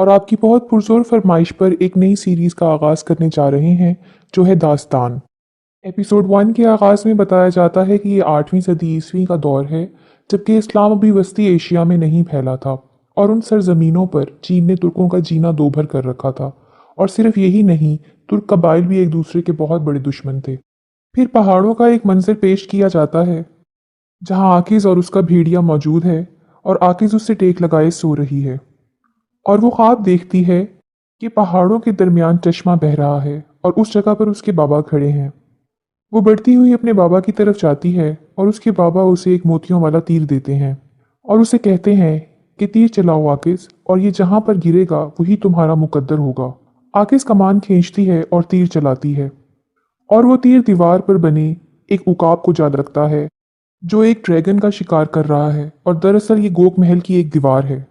और आपकी बहुत पुरजोर फरमाइश पर एक नई सीरीज़ का आगाज़ करने जा रहे हैं, जो है दास्तान। एपिसोड 1 के आगाज़ में बताया जाता है कि ये 8वीं सदी ईस्वी का दौर है, जबकि इस्लाम अभी वस्ती एशिया में नहीं फैला था और उन सरजमीनों पर चीन ने तुर्कों का जीना दोभर कर रखा था। और सिर्फ यही नहीं, तुर्क कबाइल भी एक दूसरे के बहुत बड़े दुश्मन थे। फिर पहाड़ों का एक मंजर पेश किया जाता है, जहाँ आकिज और उसका भेड़िया मौजूद है और आकिज उससे टेक लगाए सो रही है। और वो ख्वाब देखती है कि पहाड़ों के दरमियान चश्मा बह रहा है और उस जगह पर उसके बाबा खड़े हैं। वो बढ़ती हुई अपने बाबा की तरफ जाती है और उसके बाबा उसे एक मोतियों वाला तीर देते हैं और उसे कहते हैं कि तीर चलाओ आकिस, और ये जहां पर गिरेगा वही तुम्हारा मुकद्दर होगा। आकिस कमान खींचती है और तीर चलाती है, और वो तीर दीवार पर बने एक उकाब को जा लगता है, जो एक ड्रैगन का शिकार कर रहा है, और दरअसल ये गोक महल की एक दीवार है।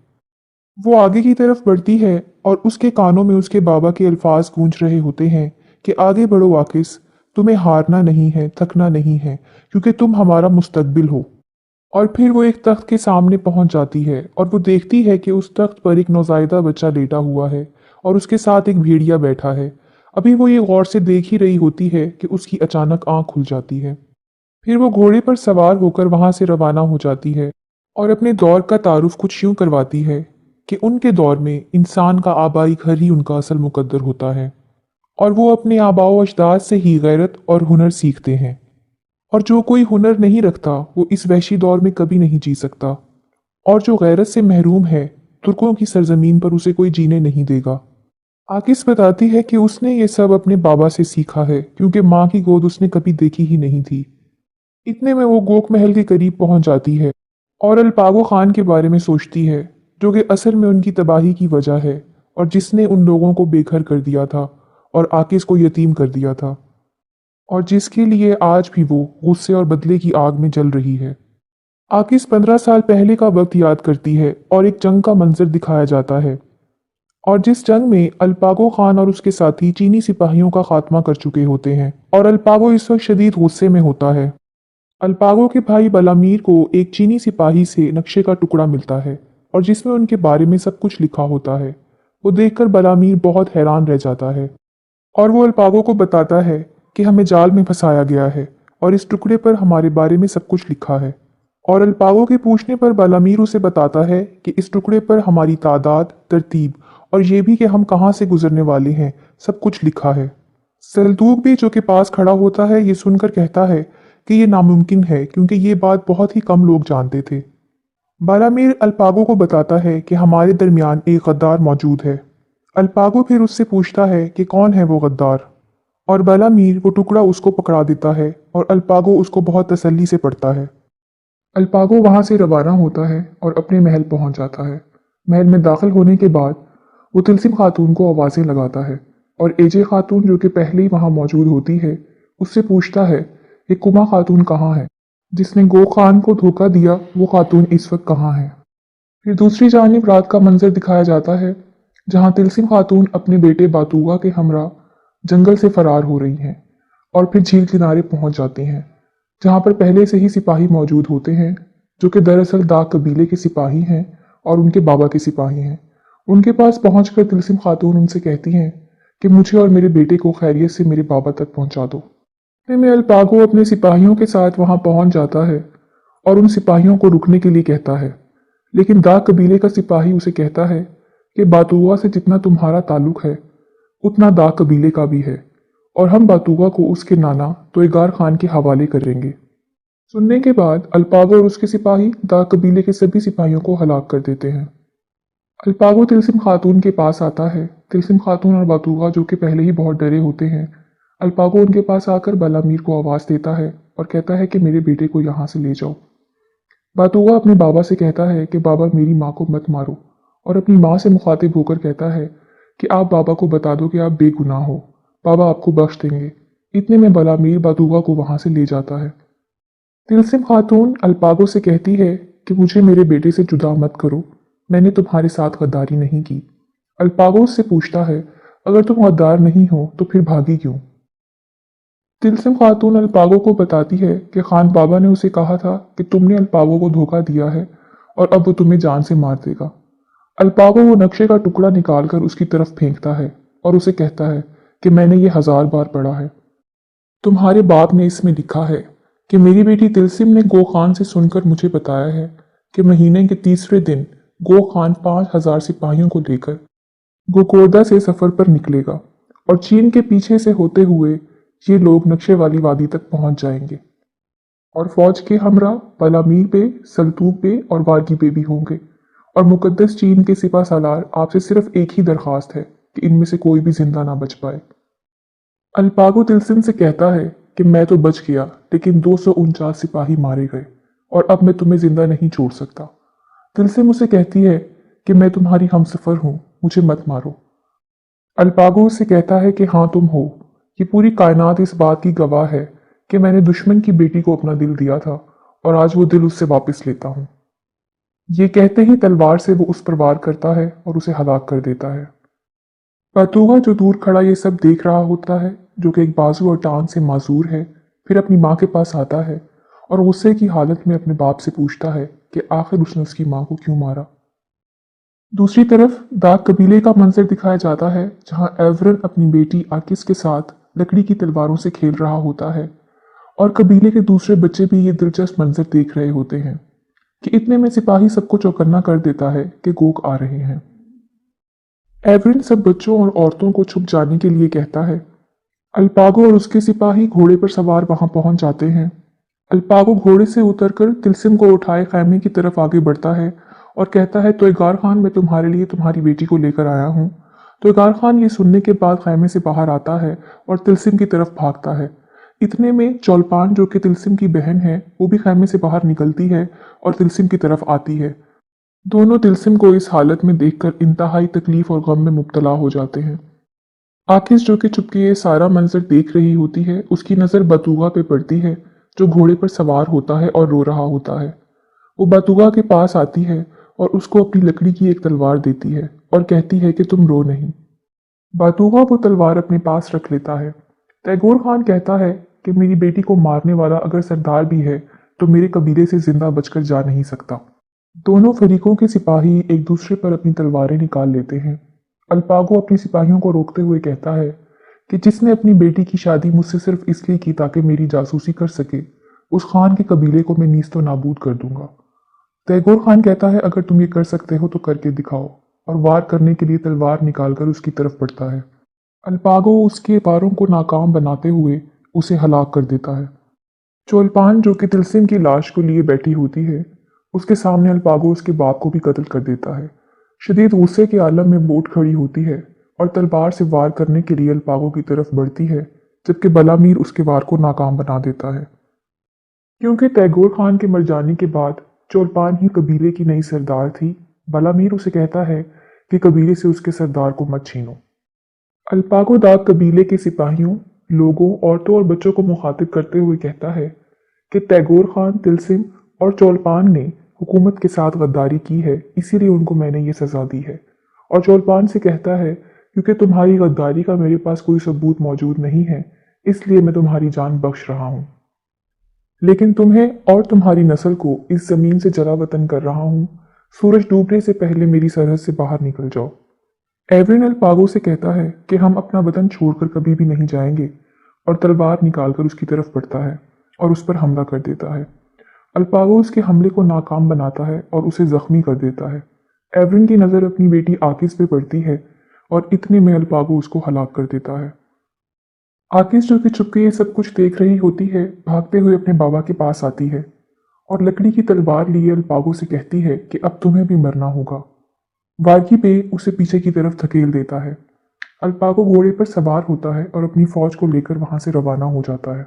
वो आगे की तरफ बढ़ती है और उसके कानों में उसके बाबा के अल्फाज गूंज रहे होते हैं कि आगे बढ़ो वाकिस, तुम्हें हारना नहीं है, थकना नहीं है, क्योंकि तुम हमारा मुस्तकबिल हो। और फिर वो एक तख्त के सामने पहुंच जाती है और वो देखती है कि उस तख्त पर एक नौजायदा बच्चा लेटा हुआ है और उसके साथ एक भेड़िया बैठा है। अभी वो ये गौर से देख ही रही होती है कि उसकी अचानक आंख खुल जाती है। फिर वो घोड़े पर सवार होकर वहां से रवाना हो जाती है और अपने दौर का तारुफ कुछ यूं करवाती है कि उनके दौर में इंसान का आबाई घर ही उनका असल मुकद्दर होता है, और वो अपने आबाओ अजदाद से ही गैरत और हुनर सीखते हैं। और जो कोई हुनर नहीं रखता वो इस वहशी दौर में कभी नहीं जी सकता, और जो गैरत से महरूम है, तुर्कों की सरजमीन पर उसे कोई जीने नहीं देगा। आकिस बताती है कि उसने ये सब अपने बाबा से सीखा है, क्योंकि माँ की गोद उसने कभी देखी ही नहीं थी। इतने में वो गोक महल के करीब पहुंच जाती है और अल्पागो खान के बारे में सोचती है, जो कि असल में उनकी तबाही की वजह है और जिसने उन लोगों को बेघर कर दिया था और आकिस को यतीम कर दिया था, और जिसके लिए आज भी वो गुस्से और बदले की आग में जल रही है। आकिस 15 साल पहले का वक्त याद करती है और एक जंग का मंजर दिखाया जाता है, और जिस जंग में अल्पागो खान और उसके साथी चीनी सिपाहियों का खात्मा कर चुके होते हैं, और अल्पागो इस वक्त शदीद गुस्से में होता है। अल्पागो के भाई बलामीर को एक चीनी सिपाही से नक्शे का टुकड़ा मिलता है और जिसमें उनके बारे में सब कुछ लिखा होता है। वो देखकर बलामीर बहुत हैरान रह जाता है और वो अल्पागो को बताता है कि हमें जाल में फंसाया गया है और इस टुकड़े पर हमारे बारे में सब कुछ लिखा है। और अल्पागो के पूछने पर बलामीर उसे बताता है कि इस टुकड़े पर हमारी तादाद, तरतीब और ये भी कि हम कहाँ से गुजरने वाले हैं, सब कुछ लिखा है। सल्तूक भी जो के पास खड़ा होता है, ये सुनकर कहता है कि ये नामुमकिन है, क्योंकि ये बात बहुत ही कम लोग जानते थे। बालामीर अल्पागो को बताता है कि हमारे दरमियान एक गद्दार मौजूद है। अल्पागो फिर उससे पूछता है कि कौन है वो गद्दार, और बालामीर वो टुकड़ा उसको पकड़ा देता है और अल्पागो उसको बहुत तसल्ली से पढ़ता है। अल्पागो वहां से रवाना होता है और अपने महल पहुंच जाता है। महल में दाखिल होने के बाद वो तिलसिम खातून को आवाज़ें लगाता है, और एजे खातून जो कि पहले ही वहां मौजूद होती है, उससे पूछता है कि कुमा खातून कहाँ है, जिसने गो खान को धोखा दिया, वो खातून इस वक्त कहाँ है। फिर दूसरी जानिब रात का मंजर दिखाया जाता है, जहां तिलसिम खातून अपने बेटे बातूगा के हमरा जंगल से फरार हो रही हैं और फिर झील किनारे पहुंच जाती हैं, जहां पर पहले से ही सिपाही मौजूद होते हैं, जो कि दरअसल दाग कबीले के सिपाही हैं और उनके बाबा के सिपाही हैं। उनके पास पहुंचकर तिलसिम खातून उनसे कहती हैं कि मुझे और मेरे बेटे को खैरियत से मेरे बाबा तक पहुंचा दो। इतने में अल्पागो अपने सिपाहियों के साथ वहां पहुंच जाता है और उन सिपाहियों को रुकने के लिए कहता है, लेकिन दाग कबीले का सिपाही उसे कहता है कि बातुआ से जितना तुम्हारा ताल्लुक है, उतना दाग कबीले का भी है, और हम बातुआ को उसके नाना तोयगार खान के हवाले करेंगे। सुनने के बाद अल्पागो और उसके सिपाही दाग कबीले के सभी सिपाहियों को हलाक कर देते हैं। अल्पागो तिलसिम खातून के पास आता है। तिलसिम खातून और बातूगा, जो कि पहले ही बहुत डरे होते हैं, अल्पागो उनके पास आकर बालामीर को आवाज़ देता है और कहता है कि मेरे बेटे को यहाँ से ले जाओ। बातूगा अपने बाबा से कहता है कि बाबा मेरी माँ को मत मारो, और अपनी माँ से मुखातिब होकर कहता है कि आप बाबा को बता दो कि आप बेगुनाह हो, बाबा आपको बख्श देंगे। इतने में बालामीर बातूगा को वहाँ से ले जाता है। तिलसिम खातून अल्पागो से कहती है कि मुझे मेरे बेटे से जुदा मत करो, मैंने तुम्हारे साथ गद्दारी नहीं की। अल्पागो उससे पूछता है, अगर तुम गद्दार नहीं हो तो फिर भागी क्यों। तिलसिम खातून अल्पागो को बताती है कि खान बाबा ने उसे कहा था कि तुमने अल्पागो को धोखा दिया है और अब वो तुम्हें जान से मार देगा। अल्पागो वो नक्शे का टुकड़ा निकालकर उसकी तरफ फेंकता है और उसे कहता है कि मैंने ये 1000 बार पढ़ा है। तुम्हारे बाप ने इसमें लिखा है कि मेरी बेटी तिलसिम ने गो खान से सुनकर मुझे बताया है कि महीने के तीसरे दिन गो खान 5000 सिपाहियों को लेकर गोकोरदा से सफर पर निकलेगा और चीन के पीछे से होते हुए ये लोग नक्शे वाली वादी तक पहुंच जाएंगे और फौज के हमरा पलामीर पे, सल्तूक पे और वारगी पे भी होंगे। और मुकद्दस चीन के सिपा सालार आपसे सिर्फ एक ही दरखास्त है कि इनमें से कोई भी जिंदा ना बच पाए। अल्पागो तिलसिम से कहता है कि मैं तो बच गया, लेकिन 249 सिपाही मारे गए और अब मैं तुम्हें जिंदा नहीं छोड़ सकता। तिलसिम उसे कहती है कि मैं तुम्हारी हमसफर हूं, मुझे मत मारो। अल्पागो उससे कहता है कि हाँ तुम हो। ये पूरी कायनात इस बात की गवाह है कि मैंने दुश्मन की बेटी को अपना दिल दिया था और आज वो दिल उससे वापस लेता हूँ। ये कहते ही तलवार से वो उस पर वार करता है और उसे हलाक कर देता है। बतूगा जो दूर खड़ा ये सब देख रहा होता है, जो कि एक बाजू और टांग से माजूर है, फिर अपनी माँ के पास आता है और गुस्से की हालत में अपने बाप से पूछता है कि आखिर उसने उसकी माँ को क्यों मारा। दूसरी तरफ दाग कबीले का मंजर दिखाया जाता है, जहां एवरन अपनी बेटी आकिस के साथ लकड़ी की तलवारों से खेल रहा होता है और कबीले के दूसरे बच्चे भी ये दिलचस्प मंजर देख रहे होते हैं कि इतने में सिपाही सबको चौकन्ना कर देता है कि गोक आ रहे हैं। एवरन सब बच्चों और औरतों को छुप जाने के लिए कहता है। अल्पागो और उसके सिपाही घोड़े पर सवार वहां पहुंच जाते हैं। अल्पागो घोड़े से उतरकर तिलसिम को उठाए खैमे की तरफ आगे बढ़ता है और कहता है, तोयगार खान, मैं तुम्हारे लिए तुम्हारी बेटी को लेकर आया हूँ। तोयगार खान ये सुनने के बाद खैमे से बाहर आता है और तिलसिम की तरफ भागता है। इतने में चौलपान, जो कि तिलसिम की बहन है, वो भी खैमे से बाहर निकलती है और तिलसिम की तरफ आती है। दोनों तिलसिम को इस हालत में देखकर इंतहाई तकलीफ और गम में मुब्तला हो जाते हैं। आकिस, जो कि चुपके ये सारा मंजर देख रही होती है, उसकी नज़र बतूगा पे पड़ती है, जो घोड़े पर सवार होता है और रो रहा होता है। वो बतूगा के पास आती है और उसको अपनी लकड़ी की एक तलवार देती है और कहती है कि तुम रो नहीं। बतूगा वो तलवार अपने पास रख लेता है। तैगोर खान कहता है कि मेरी बेटी को मारने वाला अगर सरदार भी है तो मेरे कबीले से जिंदा बचकर जा नहीं सकता। दोनों फरीकों के सिपाही एक दूसरे पर अपनी तलवारें निकाल लेते हैं। अल्पागो अपने सिपाहियों को रोकते हुए कहता है कि जिसने अपनी बेटी की शादी मुझसे सिर्फ इसलिए की ताकि मेरी जासूसी कर सके, उस खान के कबीले को मैं नीस्तो नाबूद कर दूंगा। तैगोर खान कहता है, अगर तुम ये कर सकते हो तो करके दिखाओ, और वार करने के लिए तलवार निकालकर उसकी तरफ बढ़ता है। अल्पागो उसके वारों को नाकाम बनाते हुए उसे हलाक कर देता है। चोलपान, जो कि तिलसिम की लाश को लिए बैठी होती है, उसके सामने अल्पागो उसके बाप को भी कत्ल कर देता है। शदीद गुस्से के आलम में बोट खड़ी होती है और तलवार से वार करने के लिए अल्पागो की तरफ बढ़ती है, जबकि बलामीर उसके वार को नाकाम बना देता है। क्योंकि तैगोर खान के मर जाने के बाद चोलपान ही कबीले की नई सरदार थी, बलामीर उसे कहता है कि कबीले से उसके सरदार को मत छीनो। अल्पागो दाग कबीले के सिपाहियों, लोगों, औरतों और बच्चों को मुखातिब करते हुए कहता है कि तैगोर खान, तिलसिम और चोलपान ने हुकूमत के साथ गद्दारी की है, इसीलिए उनको मैंने ये सज़ा दी है। और चोलपान से कहता है, क्योंकि तुम्हारी गद्दारी का मेरे पास कोई सबूत मौजूद नहीं है, इसलिए मैं तुम्हारी जान बख्श रहा हूँ, लेकिन तुम्हें और तुम्हारी नस्ल को इस ज़मीन से जला वतन कर रहा हूँ। सूरज डूबने से पहले मेरी सरहद से बाहर निकल जाओ। एवरिन अल्पागो से कहता है कि हम अपना वतन छोड़कर कभी भी नहीं जाएंगे, और तलवार निकालकर उसकी तरफ बढ़ता है और उस पर हमला कर देता है। अल्पागो उसके हमले को नाकाम बनाता है और उसे जख्मी कर देता है। एवरिन की नज़र अपनी बेटी आकिस पे पड़ती है और इतने में अल्पागो उसको हलाक कर देता है। आकिस, जो कि चुपके ये सब कुछ देख रही होती है, भागते हुए अपने बाबा के पास आती है और लकड़ी की तलवार लिए अल्पागो से कहती है कि अब तुम्हें भी मरना होगा। वारकी पे उसे पीछे की तरफ धकेल देता है। अल्पागो घोड़े पर सवार होता है और अपनी फौज को लेकर वहां से रवाना हो जाता है।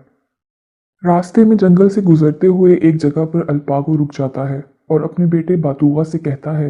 रास्ते में जंगल से गुजरते हुए एक जगह पर अल्पागो रुक जाता है और अपने बेटे बातूगा से कहता है